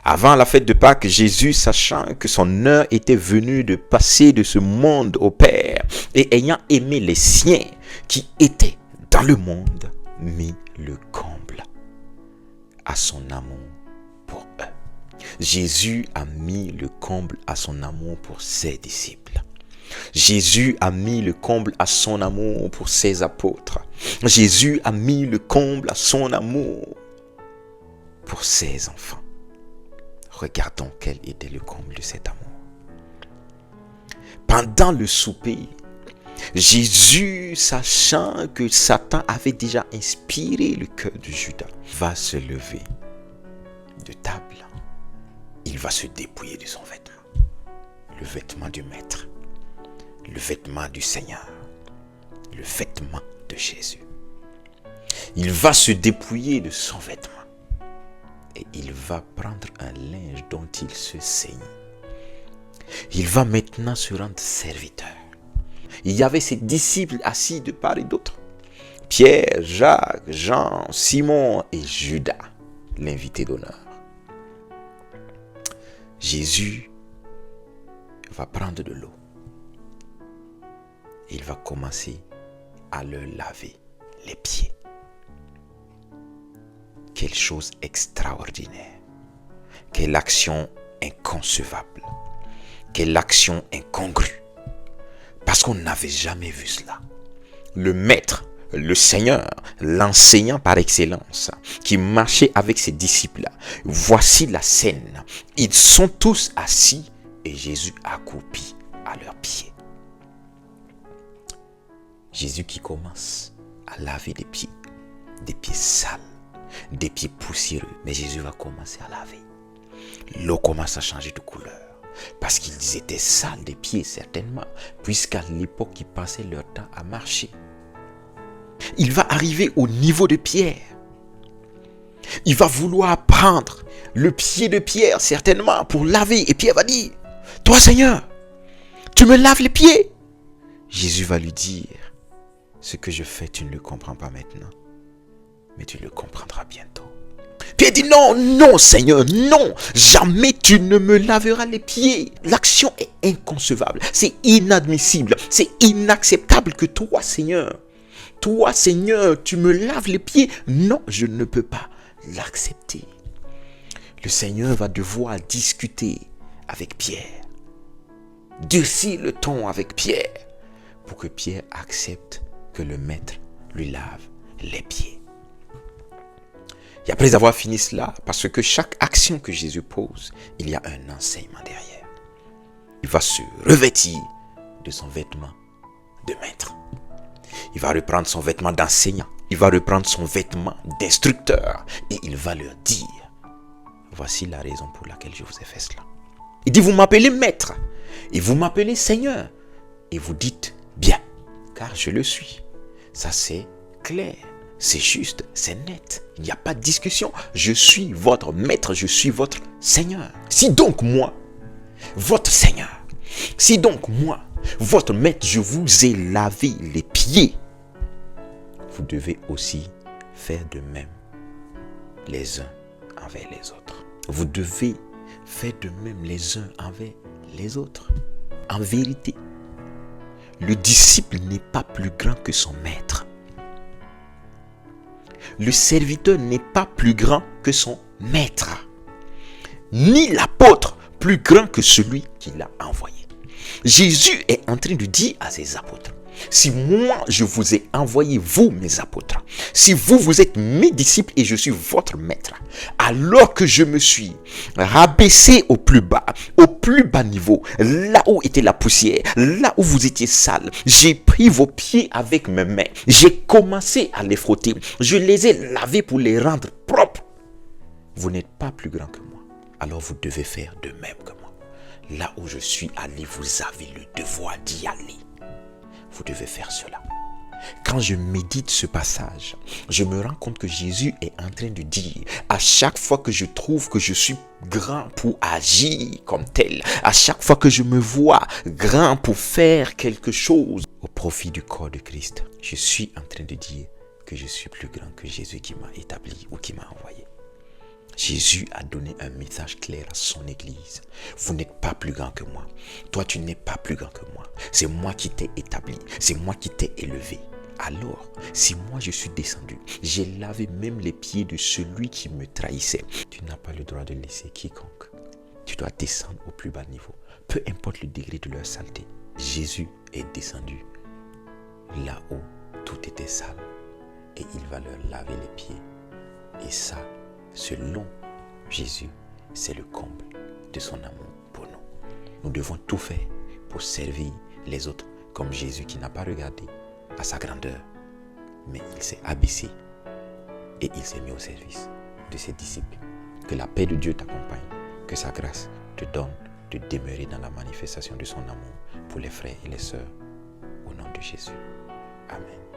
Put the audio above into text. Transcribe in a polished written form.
Avant la fête de Pâques, Jésus, sachant que son heure était venue de passer de ce monde au Père, et ayant aimé les siens qui étaient dans le monde, mit le comble à son amour pour eux. Jésus a mis le comble à son amour pour ses disciples. Jésus a mis le comble à son amour pour ses apôtres. Jésus a mis le comble à son amour pour ses enfants. Regardons quel était le comble de cet amour. Pendant le souper, Jésus, sachant que Satan avait déjà inspiré le cœur de Judas, va se lever de table. Il va se dépouiller de son vêtement. Le vêtement du Maître, le vêtement du Seigneur, le vêtement de Jésus. Il va se dépouiller de son vêtement. Et il va prendre un linge dont il se saigne. Il va maintenant se rendre serviteur. Il y avait ses disciples assis de part et d'autre. Pierre, Jacques, Jean, Simon et Judas, l'invité d'honneur. Jésus va prendre de l'eau. Il va commencer à leur laver les pieds. Quelle chose extraordinaire. Quelle action inconcevable. Quelle action incongrue. Parce qu'on n'avait jamais vu cela. Le Maître, le Seigneur, l'enseignant par excellence, qui marchait avec ses disciples. Voici la scène. Ils sont tous assis et Jésus accroupi à leurs pieds. Jésus qui commence à laver des pieds sales, des pieds poussiéreux. Mais Jésus va commencer à laver. L'eau commence à changer de couleur. Parce qu'ils étaient sales des pieds, certainement. Puisqu'à l'époque, ils passaient leur temps à marcher. Il va arriver au niveau de Pierre. Il va vouloir prendre le pied de Pierre, certainement, pour laver. Et Pierre va dire, « Toi, Seigneur, tu me laves les pieds ?» Jésus va lui dire, « Ce que je fais, tu ne le comprends pas maintenant. Mais tu le comprendras bientôt. » Pierre dit non, non Seigneur, non, jamais tu ne me laveras les pieds. L'action est inconcevable, c'est inadmissible, c'est inacceptable que toi Seigneur, tu me laves les pieds. Non, je ne peux pas l'accepter. Le Seigneur va devoir discuter avec Pierre, durcir le ton avec Pierre, pour que Pierre accepte que le Maître lui lave les pieds. Et après avoir fini cela, parce que chaque action que Jésus pose, il y a un enseignement derrière. Il va se revêtir de son vêtement de maître. Il va reprendre son vêtement d'enseignant. Il va reprendre son vêtement d'instructeur. Et il va leur dire, voici la raison pour laquelle je vous ai fait cela. Il dit, vous m'appelez maître et vous m'appelez Seigneur. Et vous dites, bien, car je le suis. Ça c'est clair. C'est juste, c'est net. Il n'y a pas de discussion. Je suis votre maître, je suis votre Seigneur. Si donc moi, votre Seigneur, si donc moi, votre maître, je vous ai lavé les pieds, vous devez aussi faire de même les uns envers les autres. Vous devez faire de même les uns envers les autres. En vérité, le disciple n'est pas plus grand que son maître. Le serviteur n'est pas plus grand que son maître, ni l'apôtre plus grand que celui qui l'a envoyé. Jésus est en train de dire à ses apôtres, si moi je vous ai envoyé, vous mes apôtres, si vous êtes mes disciples et je suis votre maître, alors que je me suis rabaissé au plus bas niveau, là où était la poussière, là où vous étiez sale, j'ai pris vos pieds avec mes mains, j'ai commencé à les frotter, je les ai lavés pour les rendre propres. Vous n'êtes pas plus grand que moi, alors vous devez faire de même que moi. Là où je suis allé, vous avez le devoir d'y aller. Vous devez faire cela. Quand je médite ce passage, je me rends compte que Jésus est en train de dire, à chaque fois que je trouve que je suis grand pour agir comme tel, à chaque fois que je me vois grand pour faire quelque chose au profit du corps de Christ, je suis en train de dire que je suis plus grand que Jésus qui m'a établi ou qui m'a envoyé. Jésus a donné un message clair à son Église. Vous n'êtes pas plus grand que moi. Toi, tu n'es pas plus grand que moi. C'est moi qui t'ai établi. C'est moi qui t'ai élevé. Alors, si moi je suis descendu, j'ai lavé même les pieds de celui qui me trahissait. Tu n'as pas le droit de laisser quiconque. Tu dois descendre au plus bas niveau. Peu importe le degré de leur saleté. Jésus est descendu là où tout était sale. Et il va leur laver les pieds. Et ça, selon Jésus, c'est le comble de son amour pour nous. Nous devons tout faire pour servir les autres comme Jésus qui n'a pas regardé à sa grandeur, mais il s'est abaissé et il s'est mis au service de ses disciples. Que la paix de Dieu t'accompagne, que sa grâce te donne de demeurer dans la manifestation de son amour pour les frères et les sœurs au nom de Jésus. Amen.